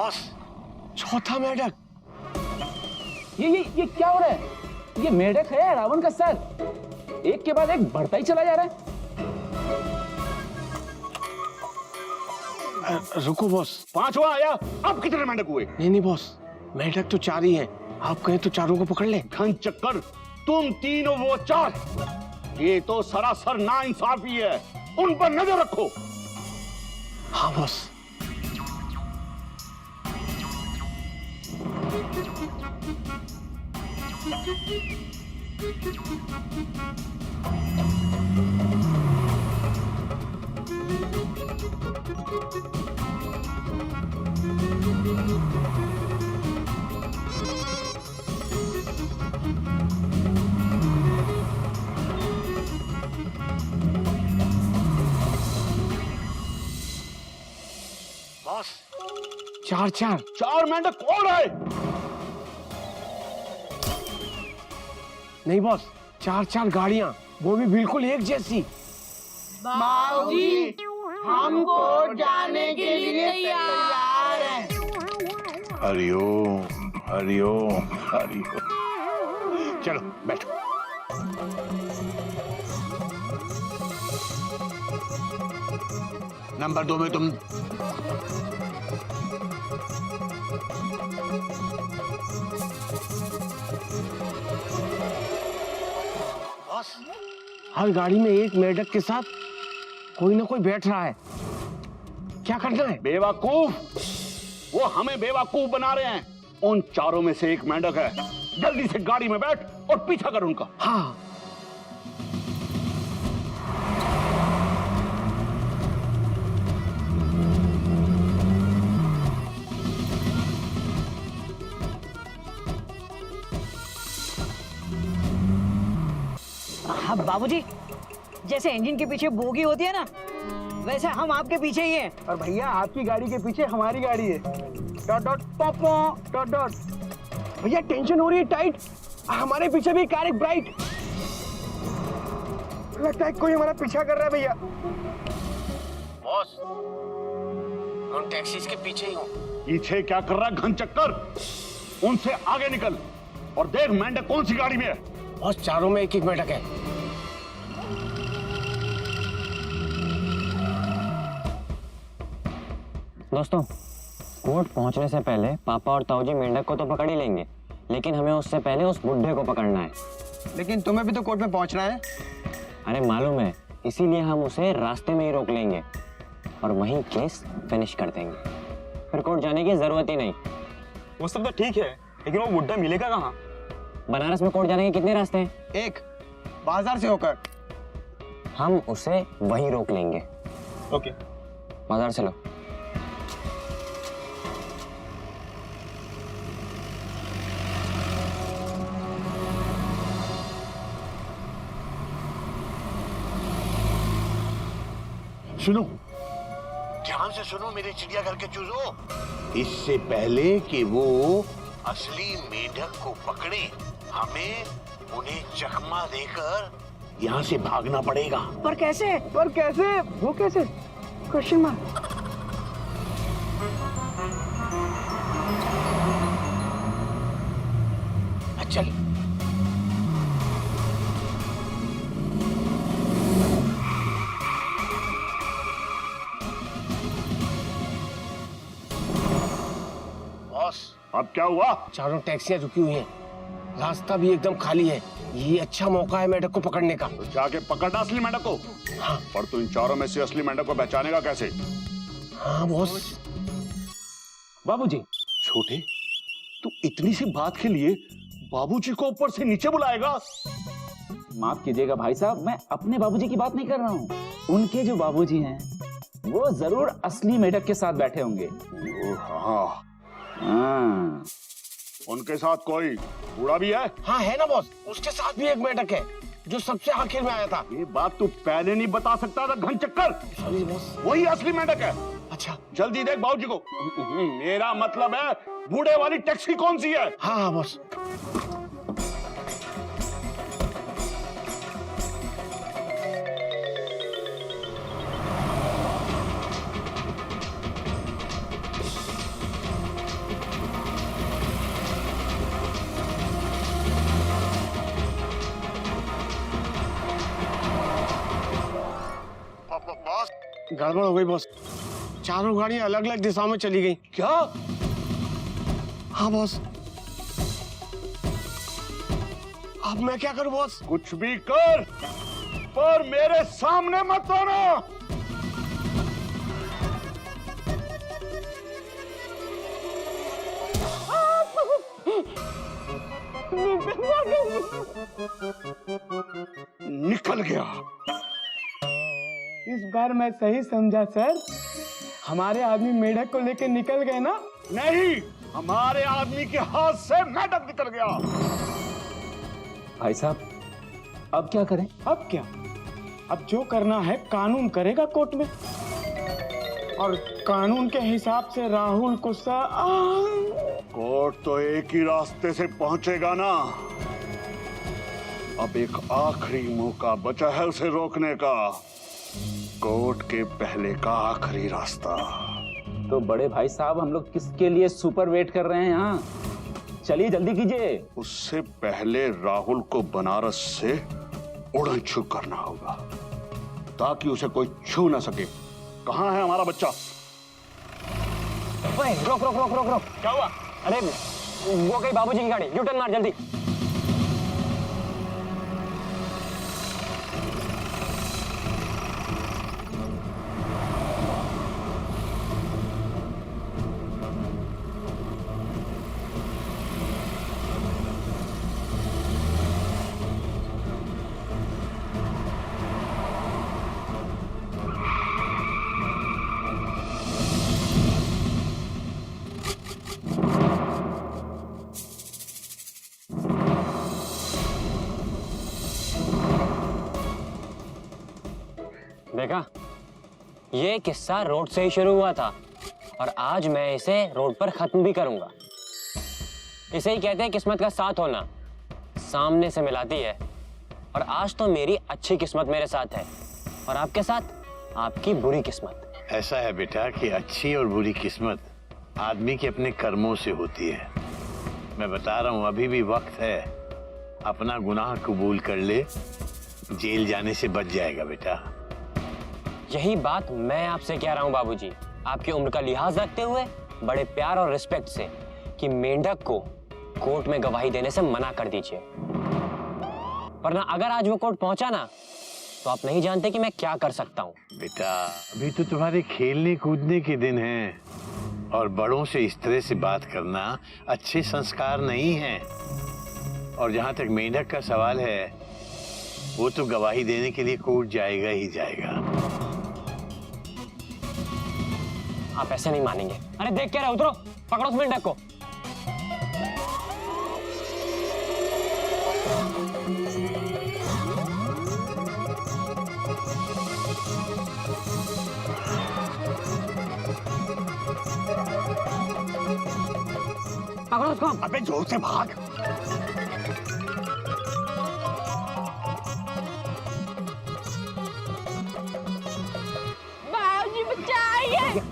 Boss, चौथा मेढक। ये क्या हो रहा है? ये मेढक है रावण का सर, एक के बाद एक बढ़ता ही चला जा रहा है। रुको बॉस। पांचवा आया, अब कितने मेंढक हुए? नहीं बॉस, मेढक तो 4 ही हैं। आप कहें तो चारों को पकड़ ले। घन चक्कर, तुम 3 और वो 4, ये तो सरासर नाइंसाफी है। उन पर नजर रखो। हाँ बॉस। बॉस, 4 4 मेंढक और आए। नहीं बॉस, 4 गाड़ियां, वो भी बिल्कुल एक जैसी। बाबूजी, हम कोर्ट जाने के लिए तैयार हैं। हरिओम हरिओम हरिओम। चलो बैठो। नंबर 2 में तुम। बॉस, हर गाड़ी में एक मेढक के साथ कोई ना कोई बैठ रहा है। क्या करना है? बेवकूफ, वो हमें बेवकूफ बना रहे हैं। उन चारों में से एक मेंढक है। जल्दी से गाड़ी में बैठ और पीछा कर उनका। हाँ। हाँ बाबूजी, जैसे इंजन के पीछे बोगी होती है ना, वैसे हम आपके पीछे ही हैं। और भैया आपकी गाड़ी के पीछे हमारी गाड़ी है। डॉट डॉट पॉपो डॉट डॉट। भैया टेंशन हो रही है टाइट। हमारे पीछे भी कार एक ब्राइट। लगता है कोई हमारा पीछा कर रहा है भैया। बॉस, हम टैक्सी के पीछे ही हो। पीछे क्या कर रहा है घन चक्कर? उनसे आगे निकल और देख मेंढक कौन सी गाड़ी में है। बॉस, चारों में एक एक मेढक है। दोस्तों, कोर्ट पहुंचने से पहले पापा और ताऊजी मेंढक को तो पकड़ ही लेंगे, लेकिन हमें उससे पहले उस बुड्ढे को पकड़ना है। लेकिन तुम्हें भी तो कोर्ट में पहुंचना है। अरे मालूम है, इसीलिए हम उसे रास्ते में ही रोक लेंगे और वहीं केस फिनिश कर देंगे। फिर कोर्ट जाने की जरूरत ही नहीं। वो सब तो ठीक है, लेकिन वो बुड्ढा मिलेगा कहाँ? बनारस में कोर्ट जाने के कितने रास्ते हैं? एक, बाजार से होकर। हम उसे वहीं रोक लेंगे। ओके। बाजार से लो। सुनो, ध्यान से सुनो मेरे चिड़ियाघर के चूजों। इससे पहले कि वो असली मेढक को पकड़े, हमें उन्हें चकमा देकर यहाँ से भागना पड़ेगा। पर कैसे? वो कैसे? Question mark. चल। बॉस, अब क्या हुआ? चारों टैक्सियां रुकी हुई हैं। रास्ता भी एकदम खाली है। ये अच्छा मौका है मेढक को पकड़ने का। तो जाके पकड़ना असली मेंढक को। हाँ। पर तू इन चारों में से असली मेंढक को पहचानेगा कैसे? हाँ बॉस। बाबूजी, छोटे, तू इतनी सी बात के लिए बाबूजी को ऊपर से नीचे बुलाएगा? माफ कीजिएगा भाई साहब, मैं अपने बाबूजी की बात नहीं कर रहा हूँ। उनके जो बाबूजी हैं, वो जरूर असली मेढक के साथ बैठे होंगे। हाँ। हाँ। उनके साथ कोई बूढ़ा भी है? हाँ है ना बॉस, उसके साथ भी एक मेढक है जो सबसे आखिर में आया था। ये बात तू पहले नहीं बता सकता था घन चक्कर? Sorry boss. वही असली मेंढक है। अच्छा। जल्दी देख बाबूजी को। मेरा मतलब है बूढ़े वाली टैक्सी कौन सी है? हाँ हाँ बॉस। गड़बड़ हो गई बॉस, चारों गाड़ियां अलग अलग दिशाओं में चली गई। क्या? हाँ बॉस। अब मैं क्या करूं बॉस? कुछ भी कर, पर मेरे सामने मत आना। निकल गया। इस बार मैं सही समझा सर, हमारे आदमी मेढक को लेकर निकल गए ना? नहीं, हमारे आदमी के हाथ से मेढक निकल गया। भाई साहब, अब क्या करें? अब क्या? अब जो करना है कानून करेगा कोर्ट में, और कानून के हिसाब से राहुल को कोर्ट तो एक ही रास्ते से पहुंचेगा ना। अब एक आखिरी मौका बचा है उसे रोकने का। कोर्ट के पहले का आखिरी रास्ता। तो बड़े भाई साहब, हम लोग किसके लिए सुपर वेट कर रहे हैं यहाँ? चलिए जल्दी कीजिए। उससे पहले राहुल को बनारस से उड़न छू करना होगा, ताकि उसे कोई छू ना सके। कहाँ है हमारा बच्चा? ओए, रोक रोक रोक रोक रोक। क्या हुआ? अरे वो गई बाबूजी की गाड़ी, यू टर्न मार जल्दी। देखा, ये किस्सा रोड से ही शुरू हुआ था और आज मैं इसे रोड पर खत्म भी करूंगा। इसे ही कहते हैं किस्मत का साथ होना, सामने से मिलाती है। और आज तो मेरी अच्छी किस्मत मेरे साथ है और आपके साथ आपकी बुरी किस्मत। ऐसा है बेटा कि अच्छी और बुरी किस्मत आदमी के अपने कर्मों से होती है। मैं बता रहा हूँ, अभी भी वक्त है। अपना गुनाह कबूल कर ले, जेल जाने से बच जाएगा बेटा। यही बात मैं आपसे कह रहा हूँ बाबूजी, आपकी उम्र का लिहाज रखते हुए बड़े प्यार और रिस्पेक्ट से, कि मेंढक को कोर्ट में गवाही देने से मना कर दीजिए। वरना अगर आज वो कोर्ट पहुंचा ना, तो आप नहीं जानते कि मैं क्या कर सकता हूँ। बेटा, अभी तो तुम्हारे खेलने कूदने के दिन हैं, और बड़ों से इस तरह से बात करना अच्छे संस्कार नहीं है। और जहाँ तक मेंढक का सवाल है, वो तो गवाही देने के लिए कोर्ट जाएगा ही जाएगा। आप ऐसे नहीं मानेंगे। अरे देख क्या रहे, उतरो, पकड़ो उस मेंढक को। पकड़ो उसको। अबे जोर से भाग। बाबूजी बचाइए।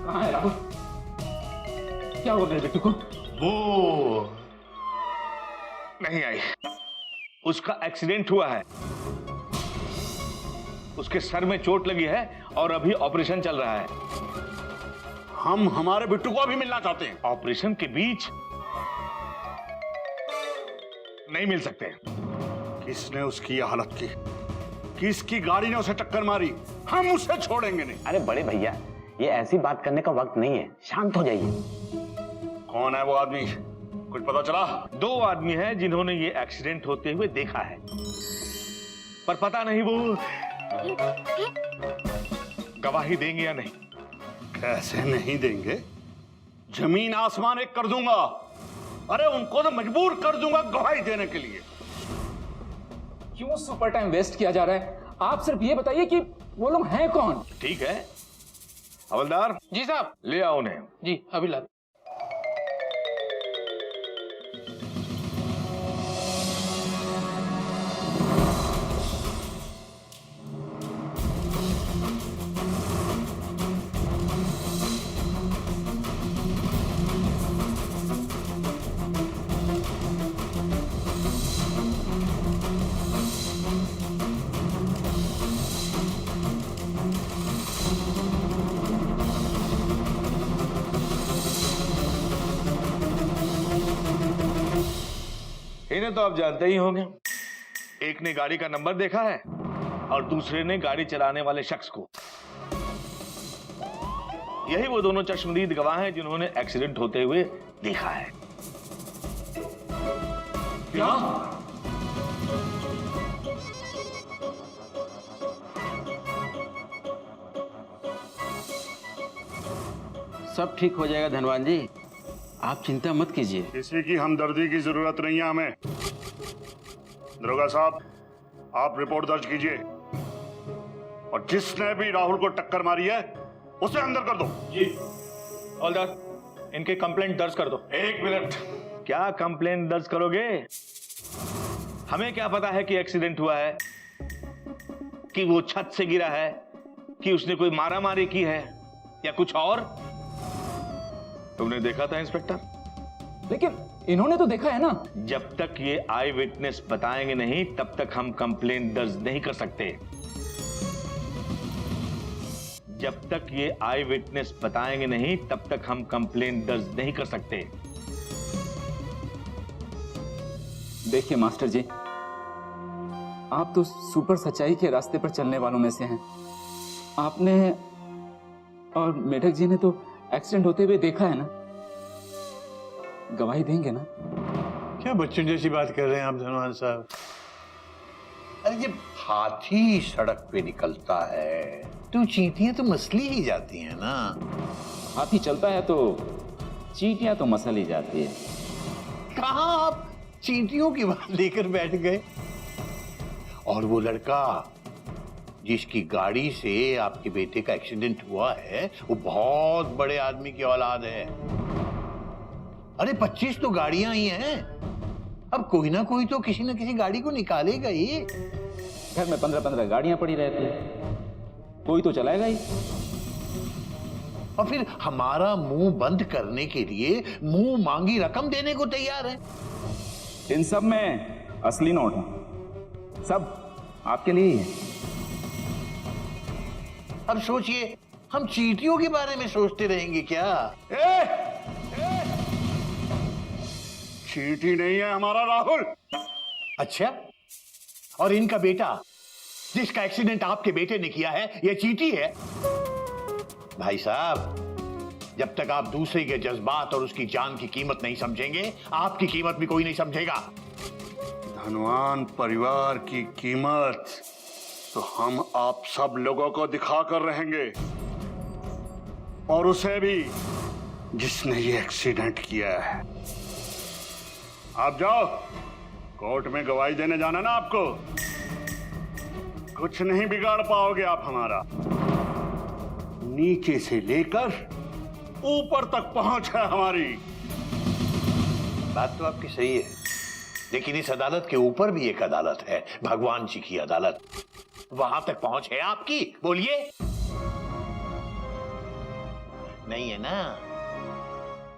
कहाँ है राहुल? क्या हो गया बेटू को? वो नहीं आई, उसका एक्सीडेंट हुआ है। उसके सर में चोट लगी है और अभी ऑपरेशन चल रहा है। हम हमारे बिट्टू को अभी मिलना चाहते हैं। ऑपरेशन के बीच नहीं मिल सकते। किसने उसकी ये हालत की? किसकी गाड़ी ने उसे टक्कर मारी? हम उसे छोड़ेंगे नहीं। अरे बड़े भैया, ये ऐसी बात करने का वक्त नहीं है, शांत हो जाइए। कौन है वो आदमी? कुछ पता चला? 2 आदमी हैं जिन्होंने ये एक्सीडेंट होते हुए देखा है, पर पता नहीं वो गवाही देंगे या नहीं। कैसे नहीं देंगे? जमीन आसमान एक कर दूंगा। अरे उनको तो मजबूर कर दूंगा गवाही देने के लिए। क्यों सुपर टाइम वेस्ट किया जा रहा है? आप सिर्फ ये बताइए कि वो लोग हैं कौन? ठीक है हवलदार। जी साहब। ले आओ उन्हें। जी अभी ला। इन्हें तो आप जानते ही होंगे। एक ने गाड़ी का नंबर देखा है और दूसरे ने गाड़ी चलाने वाले शख्स को। यही वो दोनों चश्मदीद गवाह हैं जिन्होंने एक्सीडेंट होते हुए देखा है। क्या? सब ठीक हो जाएगा धनवान जी, आप चिंता मत कीजिए। किसी की हमदर्दी की जरूरत नहीं है हमें। दरोगा साहब, आप रिपोर्ट दर्ज कीजिए और जिसने भी राहुल को टक्कर मारी है उसे अंदर कर दो। जी हवलदार, इनके कंप्लेंट दर्ज कर दो। एक मिनट, क्या कंप्लेंट दर्ज करोगे? हमें क्या पता है कि एक्सीडेंट हुआ है, कि वो छत से गिरा है, कि उसने कोई मारा मारी की है या कुछ और? तुमने देखा था इंस्पेक्टर? लेकिन इन्होंने तो देखा है ना। जब तक ये आई विटनेस बताएंगे नहीं तब तक हम कंप्लेंट दर्ज नहीं कर सकते। जब तक ये आई विटनेस बताएंगे नहीं तब तक हम कंप्लेंट दर्ज नहीं कर सकते। देखिए मास्टर जी, आप तो सुपर सच्चाई के रास्ते पर चलने वालों में से हैं। आपने और मेढक जी ने तो एक्सीडेंट होते हुए देखा है ना, गवाही देंगे ना? क्या बच्चों जैसी बात कर रहे हैं आप धनवान साहब? अरे जब हाथी सड़क पे निकलता है तो चींटियां तो मसली ही जाती हैं ना। हाथी चलता है तो चींटियां तो मसल ही जाती है। कहाँ आप चींटियों की बात लेकर बैठ गए? और वो लड़का जिसकी गाड़ी से आपके बेटे का एक्सीडेंट हुआ है वो बहुत बड़े आदमी की औलाद है। अरे 25 तो गाड़ियां ही हैं, अब कोई ना कोई तो किसी ना किसी गाड़ी को निकालेगा ही। घर में 15-15 गाड़ियां पड़ी रहती है, कोई तो चलाएगा ही। और फिर हमारा मुंह बंद करने के लिए मुंह मांगी रकम देने को तैयार है। इन सब में असली नोट है, सब आपके लिए ही है। अब सोचिए, हम चींटियों के बारे में सोचते रहेंगे क्या? चींटी नहीं है हमारा राहुल। अच्छा, और इनका बेटा जिसका एक्सीडेंट आपके बेटे ने किया है ये चींटी है? भाई साहब, जब तक आप दूसरे के जज्बात और उसकी जान की कीमत नहीं समझेंगे आपकी कीमत भी कोई नहीं समझेगा। धनवान परिवार की कीमत तो हम आप सब लोगों को दिखा कर रहेंगे, और उसे भी जिसने ये एक्सीडेंट किया है। आप जाओ, कोर्ट में गवाही देने जाना ना आपको। कुछ नहीं बिगाड़ पाओगे आप हमारा। नीचे से लेकर ऊपर तक पहुंच है हमारी। बात तो आपकी सही है, लेकिन इस अदालत के ऊपर भी एक अदालत है, भगवान जी की अदालत। वहां तक पहुंच है आपकी? बोलिए। नहीं है ना?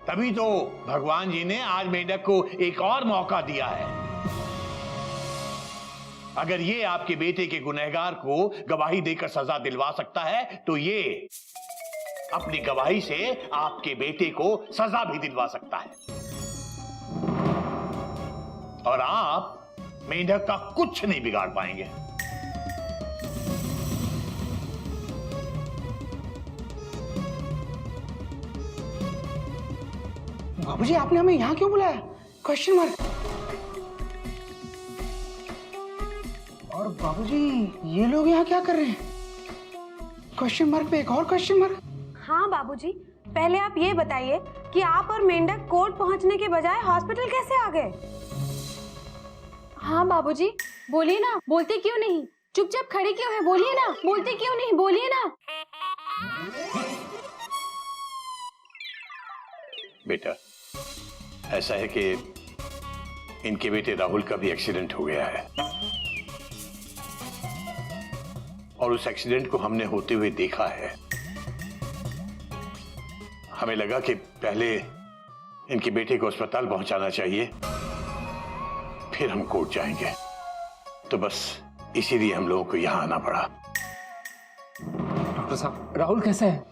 तभी तो भगवान जी ने आज मेढक को एक और मौका दिया है। अगर ये आपके बेटे के गुनहगार को गवाही देकर सजा दिलवा सकता है तो ये अपनी गवाही से आपके बेटे को सजा भी दिलवा सकता है। और आप मेढक का कुछ नहीं बिगाड़ पाएंगे। बाबूजी, आपने हमें यहाँ क्यों बुलाया? Question mark. और बाबूजी, ये लोग यहाँ क्या कर रहे हैं? क्वेश्चन मार्क पे एक और क्वेश्चन मार्क। हाँ बाबूजी, पहले आप ये बताइए कि आप और मेंढक कोर्ट पहुंचने के बजाय हॉस्पिटल कैसे आ गए? हाँ बाबूजी, बोलिए ना, बोलते क्यों नहीं? चुपचाप खड़ी क्यों है? बोलिए ना, बोलते क्यों नहीं? बोलिए ना। बेटा, ऐसा है कि इनके बेटे राहुल का भी एक्सीडेंट हो गया है और उस एक्सीडेंट को हमने होते हुए देखा है। हमें लगा कि पहले इनके बेटे को अस्पताल पहुंचाना चाहिए, फिर हम कोर्ट जाएंगे। तो बस इसीलिए हम लोगों को यहां आना पड़ा। डॉक्टर साहब, राहुल कैसा है?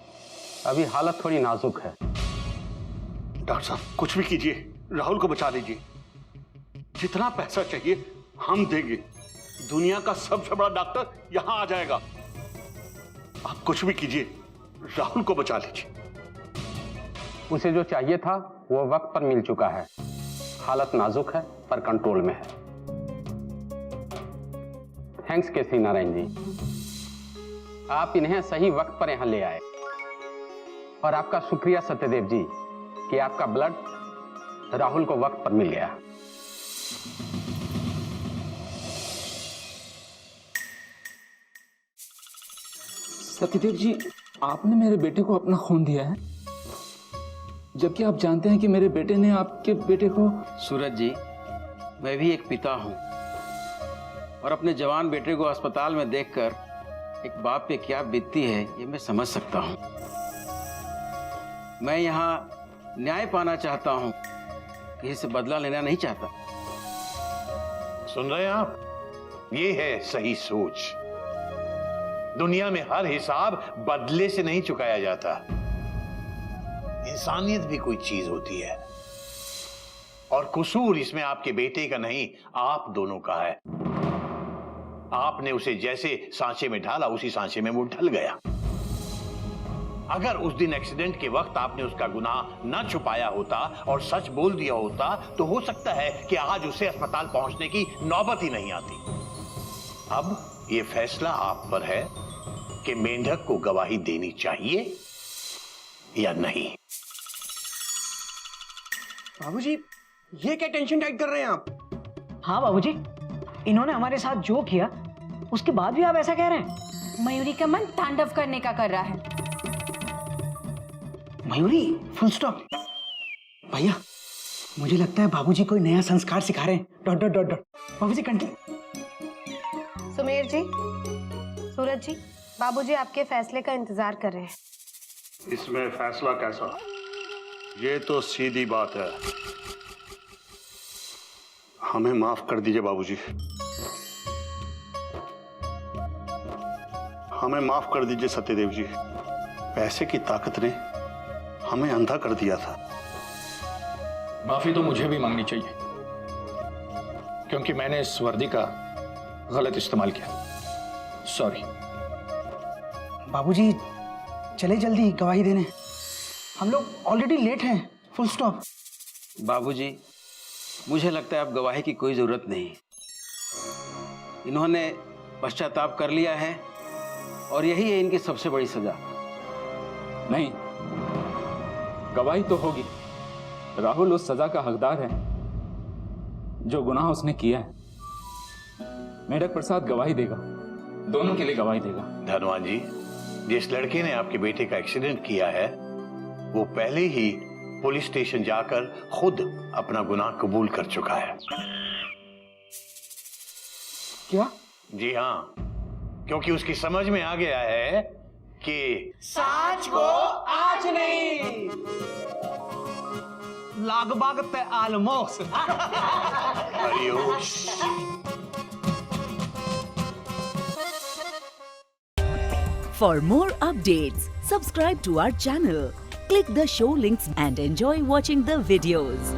अभी हालत थोड़ी नाजुक है। डॉक्टर साहब, कुछ भी कीजिए, राहुल को बचा लीजिए। जितना पैसा चाहिए हम देंगे। दुनिया का सबसे बड़ा डॉक्टर यहां आ जाएगा। आप कुछ भी कीजिए, राहुल को बचा लीजिए। उसे जो चाहिए था वो वक्त पर मिल चुका है। हालत नाजुक है पर कंट्रोल में है। थैंक्स केसी नारायण जी, आप इन्हें सही वक्त पर यहां ले आए। और आपका शुक्रिया सत्यदेव जी कि आपका ब्लड राहुल को वक्त पर मिल गया। सत्यदेव जी, आपने मेरे बेटे को अपना खून दिया है, जबकि आप जानते हैं कि मेरे बेटे ने आपके बेटे को। सूरज जी, मैं भी एक पिता हूं और अपने जवान बेटे को अस्पताल में देखकर एक बाप पे क्या बीतती है ये मैं समझ सकता हूं। मैं यहाँ न्याय पाना चाहता हूं, किसी से बदला लेना नहीं चाहता। सुन रहे हैं आप? ये है सही सोच। दुनिया में हर हिसाब बदले से नहीं चुकाया जाता। इंसानियत भी कोई चीज होती है और कसूर इसमें आपके बेटे का नहीं, आप दोनों का है। आपने उसे जैसे सांचे में ढाला उसी सांचे में वो ढल गया। अगर उस दिन एक्सीडेंट के वक्त आपने उसका गुनाह न छुपाया होता और सच बोल दिया होता तो हो सकता है कि आज उसे अस्पताल पहुंचने की नौबत ही नहीं आती। अब यह फैसला आप पर है कि मेंढक को गवाही देनी चाहिए या नहीं। बाबूजी, ये क्या टेंशन टाइट कर रहे हैं आप? हाँ बाबूजी, इन्होंने हमारे साथ जो किया उसके बाद भी आप ऐसा कह रहे हैं? मयूरी का मन तांडव करने का कर रहा है। Mayuri, full stop. भैया, मुझे लगता है बाबूजी कोई नया संस्कार सिखा रहे हैं। Dot dot dot dot. बाबूजी कंटिन्यू। सुमेर जी, सूरज जी, बाबूजी आपके फैसले का इंतजार कर रहे हैं। इसमें फैसला कैसा? ये तो सीधी बात है। हमें माफ कर दीजिए बाबूजी, हमें माफ कर दीजिए सत्यदेव जी। पैसे की ताकत ने हमें अंधा कर दिया था। माफी तो मुझे भी मांगनी चाहिए, क्योंकि मैंने इस वर्दी का गलत इस्तेमाल किया। सॉरी। बाबूजी, चले जल्दी गवाही देने, हम लोग ऑलरेडी लेट हैं। Full stop. बाबूजी, मुझे लगता है अब गवाही की कोई जरूरत नहीं। इन्होंने पश्चाताप कर लिया है और यही है इनकी सबसे बड़ी सजा। नहीं, गवाही तो होगी। राहुल उस सजा का हकदार है जो गुनाह उसने किया है। मेढक प्रसाद गवाही देगा, दोनों के लिए गवाही देगा। धनवान जी, जिस लड़के ने आपके बेटे का एक्सीडेंट किया है वो पहले ही पुलिस स्टेशन जाकर खुद अपना गुनाह कबूल कर चुका है। क्या? जी हाँ, क्योंकि उसकी समझ में आ गया है कि साँच को आज नहीं, लागबाग पे आलमोस। Hariom. For more updates, subscribe to our channel, click the show links and enjoy watching the videos.